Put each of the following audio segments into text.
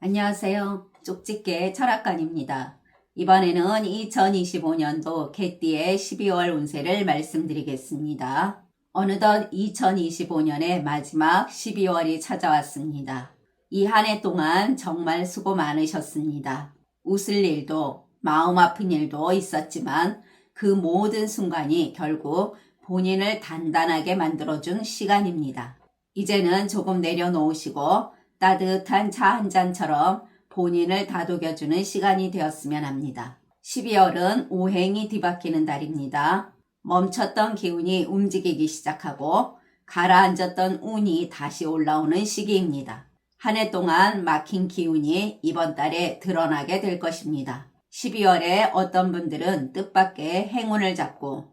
안녕하세요. 쪽집게 철학관입니다. 이번에는 2025년도 개띠의 12월 운세를 말씀드리겠습니다. 어느덧 2025년의 마지막 12월이 찾아왔습니다. 이 한 해 동안 정말 수고 많으셨습니다. 웃을 일도 마음 아픈 일도 있었지만 그 모든 순간이 결국 본인을 단단하게 만들어준 시간입니다. 이제는 조금 내려놓으시고 따뜻한 차 한 잔처럼 본인을 다독여주는 시간이 되었으면 합니다. 12월은 오행이 뒤바뀌는 달입니다. 멈췄던 기운이 움직이기 시작하고 가라앉았던 운이 다시 올라오는 시기입니다. 한 해 동안 막힌 기운이 이번 달에 드러나게 될 것입니다. 12월에 어떤 분들은 뜻밖의 행운을 잡고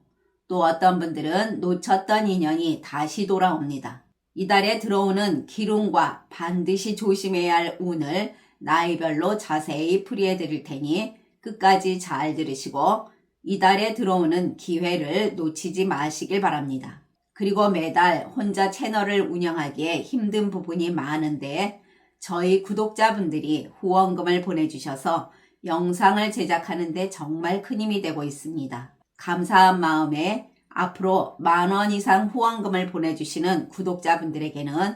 또 어떤 분들은 놓쳤던 인연이 다시 돌아옵니다. 이달에 들어오는 기운과 반드시 조심해야 할 운을 나이별로 자세히 풀이해 드릴 테니 끝까지 잘 들으시고 이달에 들어오는 기회를 놓치지 마시길 바랍니다. 그리고 매달 혼자 채널을 운영하기에 힘든 부분이 많은데 저희 구독자분들이 후원금을 보내주셔서 영상을 제작하는 데 정말 큰 힘이 되고 있습니다. 감사한 마음에 앞으로 10,000원 이상 후원금을 보내주시는 구독자분들에게는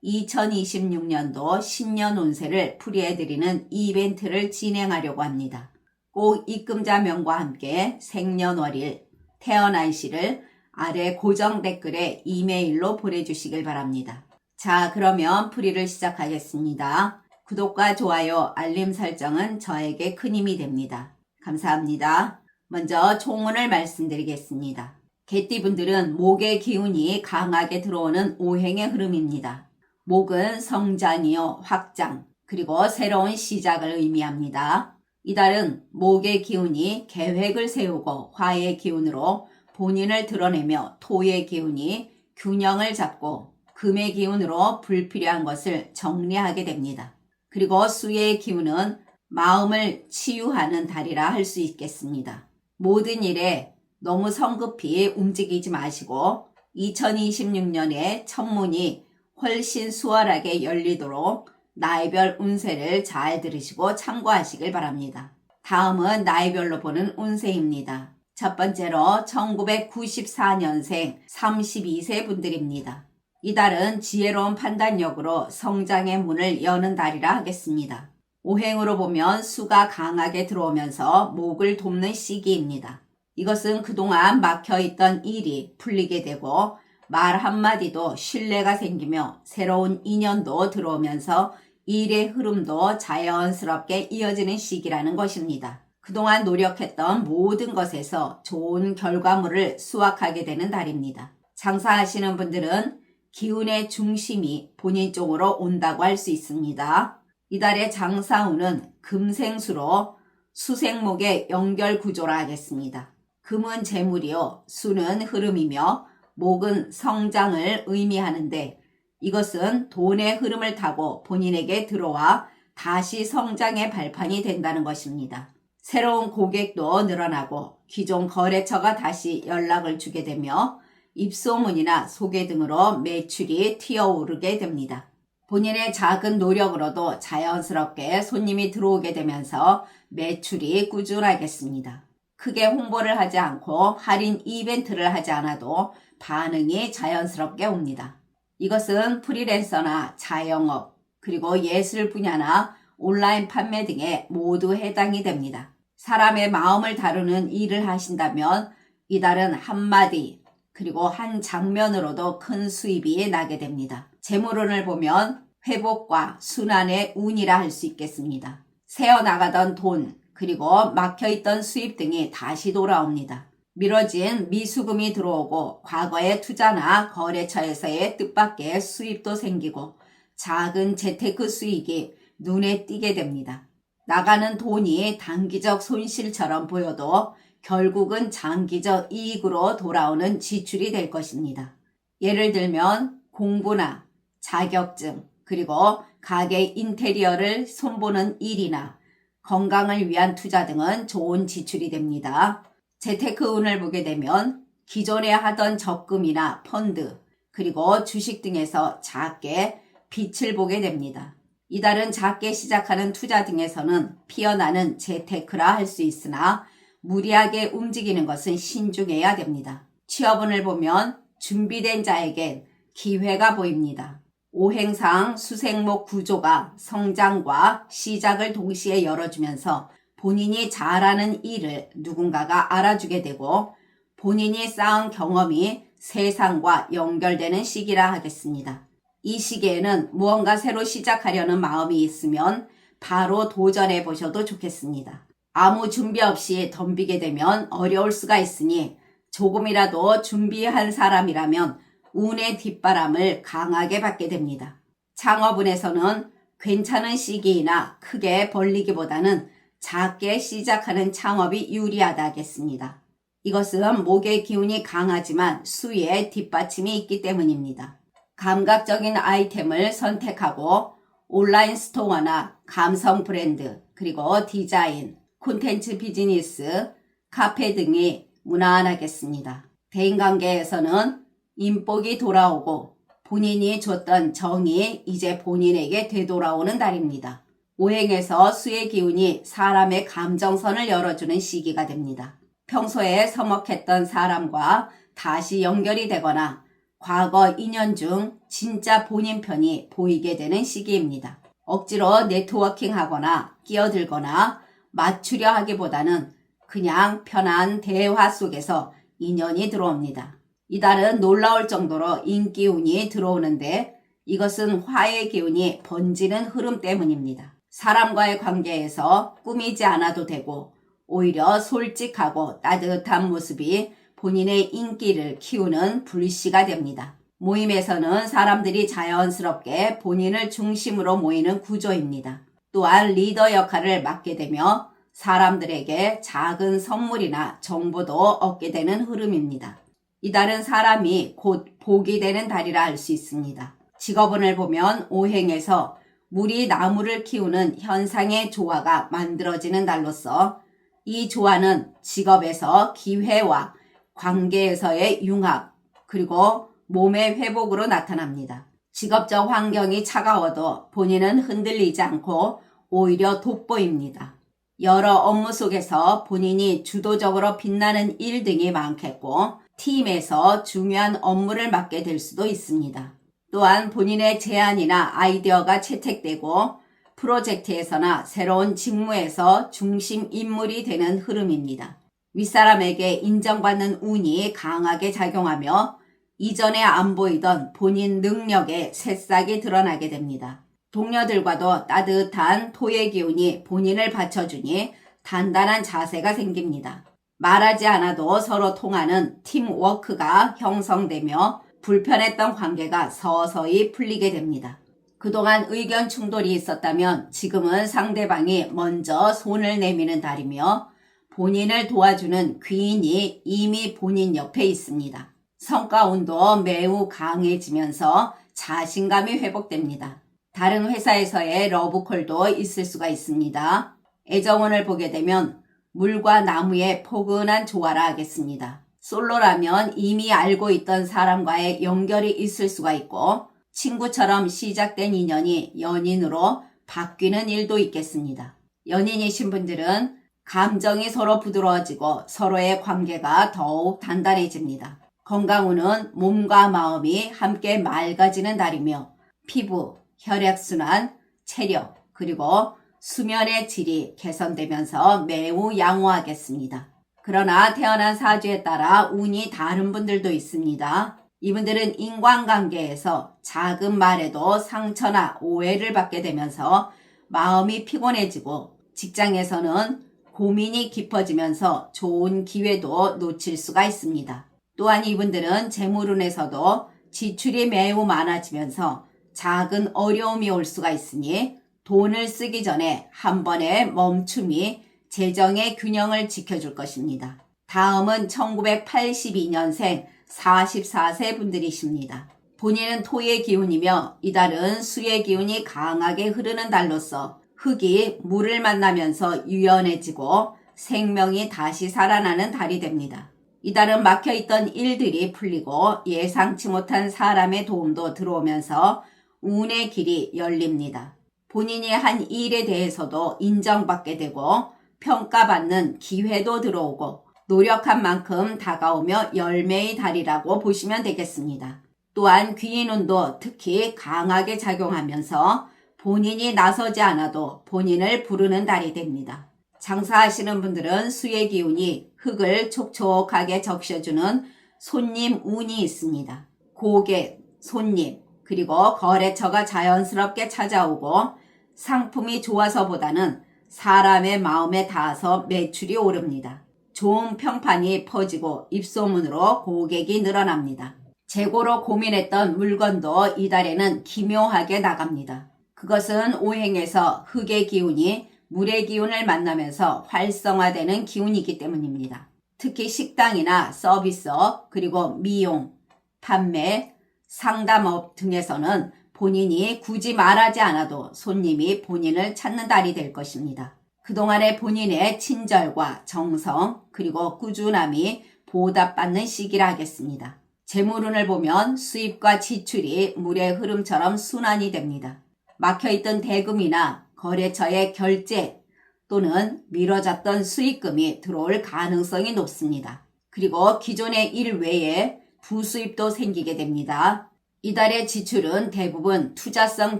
2026년도 신년 운세를 풀이해드리는 이벤트를 진행하려고 합니다. 꼭 입금자명과 함께 생년월일, 태어난 시를 아래 고정 댓글에 이메일로 보내주시길 바랍니다. 자, 그러면 풀이를 시작하겠습니다. 구독과 좋아요, 알림 설정은 저에게 큰 힘이 됩니다. 감사합니다. 먼저 총운을 말씀드리겠습니다. 개띠분들은 목의 기운이 강하게 들어오는 오행의 흐름입니다. 목은 성장이요, 확장, 그리고 새로운 시작을 의미합니다. 이달은 목의 기운이 계획을 세우고 화의 기운으로 본인을 드러내며 토의 기운이 균형을 잡고 금의 기운으로 불필요한 것을 정리하게 됩니다. 그리고 수의 기운은 마음을 치유하는 달이라 할 수 있겠습니다. 모든 일에 너무 성급히 움직이지 마시고 2026년에 첫 문이 훨씬 수월하게 열리도록 나이별 운세를 잘 들으시고 참고하시길 바랍니다. 다음은 나이별로 보는 운세입니다. 첫 번째로 1994년생 32세 분들입니다. 이달은 지혜로운 판단력으로 성장의 문을 여는 달이라 하겠습니다. 오행으로 보면 수가 강하게 들어오면서 목을 돕는 시기입니다. 이것은 그동안 막혀있던 일이 풀리게 되고 말 한마디도 신뢰가 생기며 새로운 인연도 들어오면서 일의 흐름도 자연스럽게 이어지는 시기라는 것입니다. 그동안 노력했던 모든 것에서 좋은 결과물을 수확하게 되는 달입니다. 장사하시는 분들은 기운의 중심이 본인 쪽으로 온다고 할 수 있습니다. 이달의 장사운은 금생수로 수생목의 연결 구조라 하겠습니다. 금은 재물이요, 수는 흐름이며 목은 성장을 의미하는데 이것은 돈의 흐름을 타고 본인에게 들어와 다시 성장의 발판이 된다는 것입니다. 새로운 고객도 늘어나고 기존 거래처가 다시 연락을 주게 되며 입소문이나 소개 등으로 매출이 튀어오르게 됩니다. 본인의 작은 노력으로도 자연스럽게 손님이 들어오게 되면서 매출이 꾸준하겠습니다. 크게 홍보를 하지 않고 할인 이벤트를 하지 않아도 반응이 자연스럽게 옵니다. 이것은 프리랜서나 자영업, 그리고 예술 분야나 온라인 판매 등에 모두 해당이 됩니다. 사람의 마음을 다루는 일을 하신다면 이달은 한마디, 그리고 한 장면으로도 큰 수입이 나게 됩니다. 재물운을 보면 회복과 순환의 운이라 할 수 있겠습니다. 새어나가던 돈, 그리고 막혀있던 수입 등이 다시 돌아옵니다. 미뤄진 미수금이 들어오고 과거의 투자나 거래처에서의 뜻밖의 수입도 생기고 작은 재테크 수익이 눈에 띄게 됩니다. 나가는 돈이 단기적 손실처럼 보여도 결국은 장기적 이익으로 돌아오는 지출이 될 것입니다. 예를 들면 공부나 자격증, 그리고 가게 인테리어를 손보는 일이나 건강을 위한 투자 등은 좋은 지출이 됩니다. 재테크 운을 보게 되면 기존에 하던 적금이나 펀드, 그리고 주식 등에서 작게 빛을 보게 됩니다. 이달은 작게 시작하는 투자 등에서는 피어나는 재테크라 할 수 있으나 무리하게 움직이는 것은 신중해야 됩니다. 취업운을 보면 준비된 자에겐 기회가 보입니다. 오행상 수생목 구조가 성장과 시작을 동시에 열어주면서 본인이 잘하는 일을 누군가가 알아주게 되고 본인이 쌓은 경험이 세상과 연결되는 시기라 하겠습니다. 이 시기에는 무언가 새로 시작하려는 마음이 있으면 바로 도전해 보셔도 좋겠습니다. 아무 준비 없이 덤비게 되면 어려울 수가 있으니 조금이라도 준비한 사람이라면 운의 뒷바람을 강하게 받게 됩니다. 창업운에서는 괜찮은 시기이나 크게 벌리기보다는 작게 시작하는 창업이 유리하다 하겠습니다. 이것은 목의 기운이 강하지만 수의 뒷받침이 있기 때문입니다. 감각적인 아이템을 선택하고 온라인 스토어나 감성 브랜드, 그리고 디자인, 콘텐츠 비즈니스, 카페 등이 무난하겠습니다. 대인관계에서는 인복이 돌아오고 본인이 줬던 정이 이제 본인에게 되돌아오는 달입니다. 오행에서 수의 기운이 사람의 감정선을 열어주는 시기가 됩니다. 평소에 서먹했던 사람과 다시 연결이 되거나 과거 인연 중 진짜 본인 편이 보이게 되는 시기입니다. 억지로 네트워킹하거나 끼어들거나 맞추려 하기보다는 그냥 편한 대화 속에서 인연이 들어옵니다. 이달은 놀라울 정도로 인기운이 들어오는데 이것은 화의 기운이 번지는 흐름 때문입니다. 사람과의 관계에서 꾸미지 않아도 되고 오히려 솔직하고 따뜻한 모습이 본인의 인기를 키우는 불씨가 됩니다. 모임에서는 사람들이 자연스럽게 본인을 중심으로 모이는 구조입니다. 또한 리더 역할을 맡게 되며 사람들에게 작은 선물이나 정보도 얻게 되는 흐름입니다. 이달은 사람이 곧 복이 되는 달이라 할 수 있습니다. 직업운을 보면 오행에서 물이 나무를 키우는 현상의 조화가 만들어지는 달로서 이 조화는 직업에서 기회와 관계에서의 융합, 그리고 몸의 회복으로 나타납니다. 직업적 환경이 차가워도 본인은 흔들리지 않고 오히려 돋보입니다. 여러 업무 속에서 본인이 주도적으로 빛나는 일 등이 많겠고 팀에서 중요한 업무를 맡게 될 수도 있습니다. 또한 본인의 제안이나 아이디어가 채택되고 프로젝트에서나 새로운 직무에서 중심 인물이 되는 흐름입니다. 윗사람에게 인정받는 운이 강하게 작용하며 이전에 안 보이던 본인 능력의 새싹이 드러나게 됩니다. 동료들과도 따뜻한 토의 기운이 본인을 받쳐주니 단단한 자세가 생깁니다. 말하지 않아도 서로 통하는 팀워크가 형성되며 불편했던 관계가 서서히 풀리게 됩니다. 그동안 의견 충돌이 있었다면 지금은 상대방이 먼저 손을 내미는 달이며 본인을 도와주는 귀인이 이미 본인 옆에 있습니다. 성과운도 매우 강해지면서 자신감이 회복됩니다. 다른 회사에서의 러브콜도 있을 수가 있습니다. 애정운을 보게 되면 물과 나무의 포근한 조화라 하겠습니다. 솔로라면 이미 알고 있던 사람과의 연결이 있을 수가 있고 친구처럼 시작된 인연이 연인으로 바뀌는 일도 있겠습니다. 연인이신 분들은 감정이 서로 부드러워지고 서로의 관계가 더욱 단단해집니다. 건강운은 몸과 마음이 함께 맑아지는 달이며 피부, 혈액순환, 체력, 그리고 수면의 질이 개선되면서 매우 양호하겠습니다. 그러나 태어난 사주에 따라 운이 다른 분들도 있습니다. 이분들은 인간관계에서 작은 말에도 상처나 오해를 받게 되면서 마음이 피곤해지고 직장에서는 고민이 깊어지면서 좋은 기회도 놓칠 수가 있습니다. 또한 이분들은 재물운에서도 지출이 매우 많아지면서 작은 어려움이 올 수가 있으니 돈을 쓰기 전에 한 번의 멈춤이 재정의 균형을 지켜줄 것입니다. 다음은 1982년생 44세 분들이십니다. 본인은 토의 기운이며 이달은 수의 기운이 강하게 흐르는 달로서 흙이 물을 만나면서 유연해지고 생명이 다시 살아나는 달이 됩니다. 이달은 막혀있던 일들이 풀리고 예상치 못한 사람의 도움도 들어오면서 운의 길이 열립니다. 본인이 한 일에 대해서도 인정받게 되고 평가받는 기회도 들어오고 노력한 만큼 다가오며 열매의 달이라고 보시면 되겠습니다. 또한 귀인운도 특히 강하게 작용하면서 본인이 나서지 않아도 본인을 부르는 달이 됩니다. 장사하시는 분들은 수의 기운이 흙을 촉촉하게 적셔주는 손님 운이 있습니다. 고객, 손님, 그리고 거래처가 자연스럽게 찾아오고 상품이 좋아서보다는 사람의 마음에 닿아서 매출이 오릅니다. 좋은 평판이 퍼지고 입소문으로 고객이 늘어납니다. 재고로 고민했던 물건도 이달에는 기묘하게 나갑니다. 그것은 오행에서 흙의 기운이 물의 기운을 만나면서 활성화되는 기운이기 때문입니다. 특히 식당이나 서비스업, 그리고 미용, 판매, 상담업 등에서는 본인이 굳이 말하지 않아도 손님이 본인을 찾는 달이 될 것입니다. 그동안의 본인의 친절과 정성, 그리고 꾸준함이 보답받는 시기라 하겠습니다. 재물운을 보면 수입과 지출이 물의 흐름처럼 순환이 됩니다. 막혀있던 대금이나 거래처의 결제 또는 미뤄졌던 수익금이 들어올 가능성이 높습니다. 그리고 기존의 일 외에 부수입도 생기게 됩니다. 이달의 지출은 대부분 투자성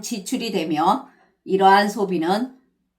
지출이 되며 이러한 소비는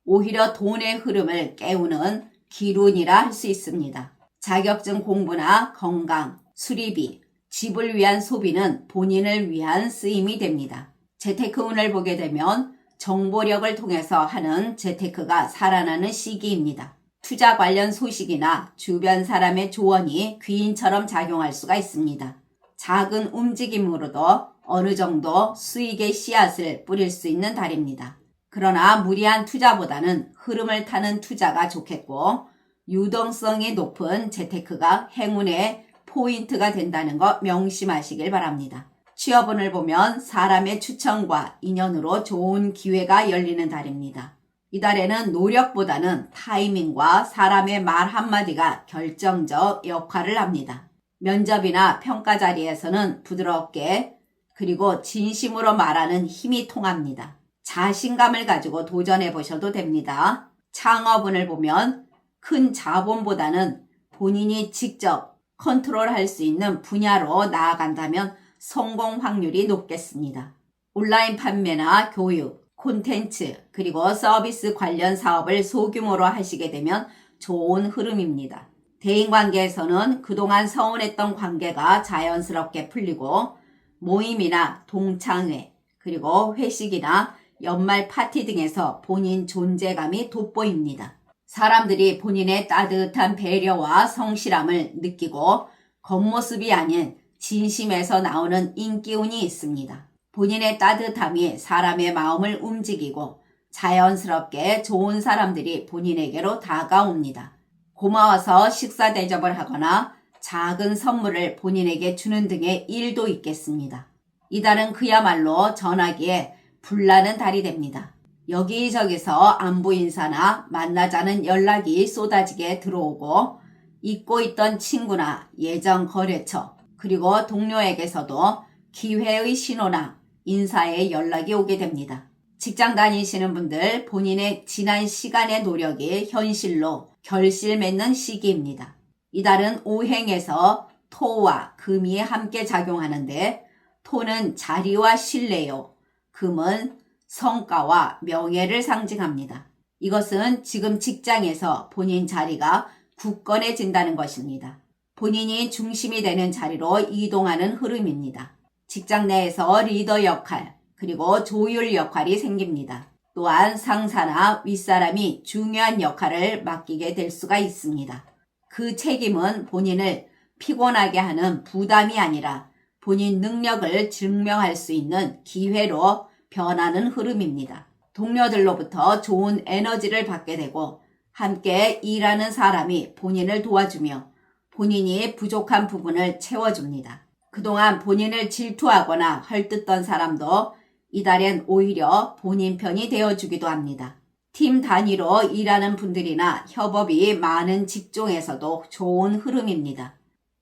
오히려 돈의 흐름을 깨우는 기운이라 할 수 있습니다. 자격증 공부나 건강, 수리비, 집을 위한 소비는 본인을 위한 쓰임이 됩니다. 재테크운을 보게 되면 정보력을 통해서 하는 재테크가 살아나는 시기입니다. 투자 관련 소식이나 주변 사람의 조언이 귀인처럼 작용할 수가 있습니다. 작은 움직임으로도 어느 정도 수익의 씨앗을 뿌릴 수 있는 달입니다. 그러나 무리한 투자보다는 흐름을 타는 투자가 좋겠고 유동성이 높은 재테크가 행운의 포인트가 된다는 거 명심하시길 바랍니다. 취업운을 보면 사람의 추천과 인연으로 좋은 기회가 열리는 달입니다. 이달에는 노력보다는 타이밍과 사람의 말 한마디가 결정적 역할을 합니다. 면접이나 평가 자리에서는 부드럽게 그리고 진심으로 말하는 힘이 통합니다. 자신감을 가지고 도전해 보셔도 됩니다. 창업운을 보면 큰 자본보다는 본인이 직접 컨트롤할 수 있는 분야로 나아간다면 성공 확률이 높겠습니다. 온라인 판매나 교육, 콘텐츠, 그리고 서비스 관련 사업을 소규모로 하시게 되면 좋은 흐름입니다. 대인관계에서는 그동안 서운했던 관계가 자연스럽게 풀리고 모임이나 동창회, 그리고 회식이나 연말 파티 등에서 본인 존재감이 돋보입니다. 사람들이 본인의 따뜻한 배려와 성실함을 느끼고 겉모습이 아닌 진심에서 나오는 인기운이 있습니다. 본인의 따뜻함이 사람의 마음을 움직이고 자연스럽게 좋은 사람들이 본인에게로 다가옵니다. 고마워서 식사 대접을 하거나 작은 선물을 본인에게 주는 등의 일도 있겠습니다. 이달은 그야말로 전화기에 불나는 달이 됩니다. 여기저기서 안부 인사나 만나자는 연락이 쏟아지게 들어오고 잊고 있던 친구나 예전 거래처 그리고 동료에게서도 기회의 신호나 인사의 연락이 오게 됩니다. 직장 다니시는 분들 본인의 지난 시간의 노력이 현실로 결실 맺는 시기입니다. 이달은 오행에서 토와 금이 함께 작용하는데 토는 자리와 신뢰요. 금은 성과와 명예를 상징합니다. 이것은 지금 직장에서 본인 자리가 굳건해진다는 것입니다. 본인이 중심이 되는 자리로 이동하는 흐름입니다. 직장 내에서 리더 역할, 그리고 조율 역할이 생깁니다. 또한 상사나 윗사람이 중요한 역할을 맡기게 될 수가 있습니다. 그 책임은 본인을 피곤하게 하는 부담이 아니라 본인 능력을 증명할 수 있는 기회로 변하는 흐름입니다. 동료들로부터 좋은 에너지를 받게 되고 함께 일하는 사람이 본인을 도와주며 본인이 부족한 부분을 채워줍니다. 그동안 본인을 질투하거나 헐뜯던 사람도 이달엔 오히려 본인 편이 되어주기도 합니다. 팀 단위로 일하는 분들이나 협업이 많은 직종에서도 좋은 흐름입니다.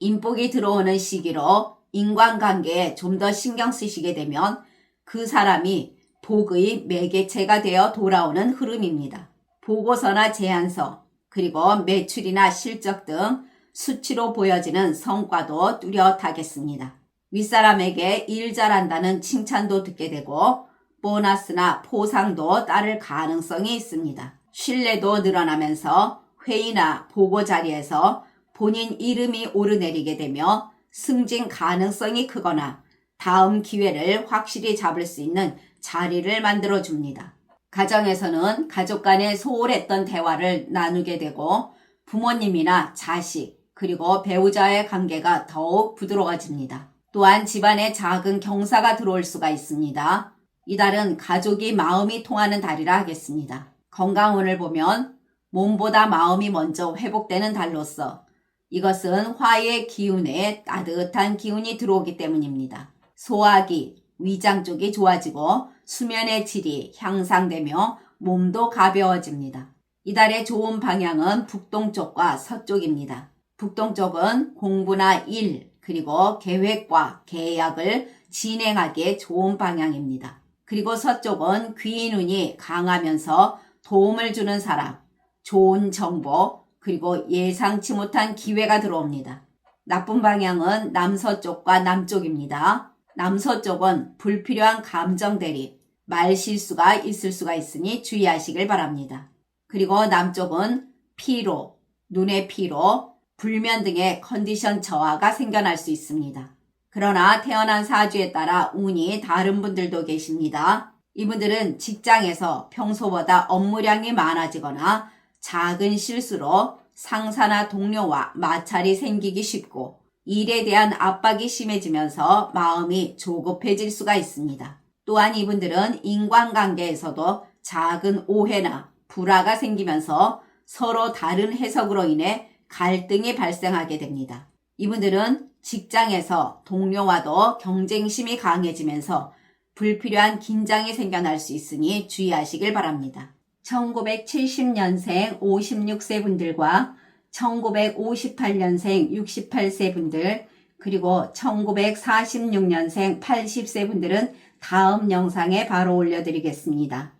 인복이 들어오는 시기로 인간관계에 좀 더 신경 쓰시게 되면 그 사람이 복의 매개체가 되어 돌아오는 흐름입니다. 보고서나 제안서, 그리고 매출이나 실적 등 수치로 보여지는 성과도 뚜렷하겠습니다. 윗사람에게 일 잘한다는 칭찬도 듣게 되고 보너스나 포상도 따를 가능성이 있습니다. 신뢰도 늘어나면서 회의나 보고 자리에서 본인 이름이 오르내리게 되며 승진 가능성이 크거나 다음 기회를 확실히 잡을 수 있는 자리를 만들어줍니다. 가정에서는 가족 간의 소홀했던 대화를 나누게 되고 부모님이나 자식, 그리고 배우자의 관계가 더욱 부드러워집니다. 또한 집안에 작은 경사가 들어올 수가 있습니다. 이달은 가족이 마음이 통하는 달이라 하겠습니다. 건강운을 보면 몸보다 마음이 먼저 회복되는 달로서 이것은 화의 기운에 따뜻한 기운이 들어오기 때문입니다. 소화기, 위장 쪽이 좋아지고 수면의 질이 향상되며 몸도 가벼워집니다. 이달의 좋은 방향은 북동쪽과 서쪽입니다. 북동쪽은 공부나 일, 그리고 계획과 계약을 진행하기에 좋은 방향입니다. 그리고 서쪽은 귀인운이 강하면서 도움을 주는 사람, 좋은 정보, 그리고 예상치 못한 기회가 들어옵니다. 나쁜 방향은 남서쪽과 남쪽입니다. 남서쪽은 불필요한 감정 대립, 말 실수가 있을 수가 있으니 주의하시길 바랍니다. 그리고 남쪽은 피로, 눈의 피로, 불면 등의 컨디션 저하가 생겨날 수 있습니다. 그러나 태어난 사주에 따라 운이 다른 분들도 계십니다. 이분들은 직장에서 평소보다 업무량이 많아지거나 작은 실수로 상사나 동료와 마찰이 생기기 쉽고 일에 대한 압박이 심해지면서 마음이 조급해질 수가 있습니다. 또한 이분들은 인간관계에서도 작은 오해나 불화가 생기면서 서로 다른 해석으로 인해 갈등이 발생하게 됩니다. 이분들은 직장에서 동료와도 경쟁심이 강해지면서 불필요한 긴장이 생겨날 수 있으니 주의하시길 바랍니다. 1970년생 56세 분들과 1958년생 68세 분들, 그리고 1946년생 80세 분들은 다음 영상에 바로 올려드리겠습니다.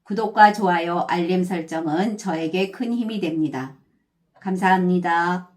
구독과 좋아요, 알림 설정은 저에게 큰 힘이 됩니다. 감사합니다.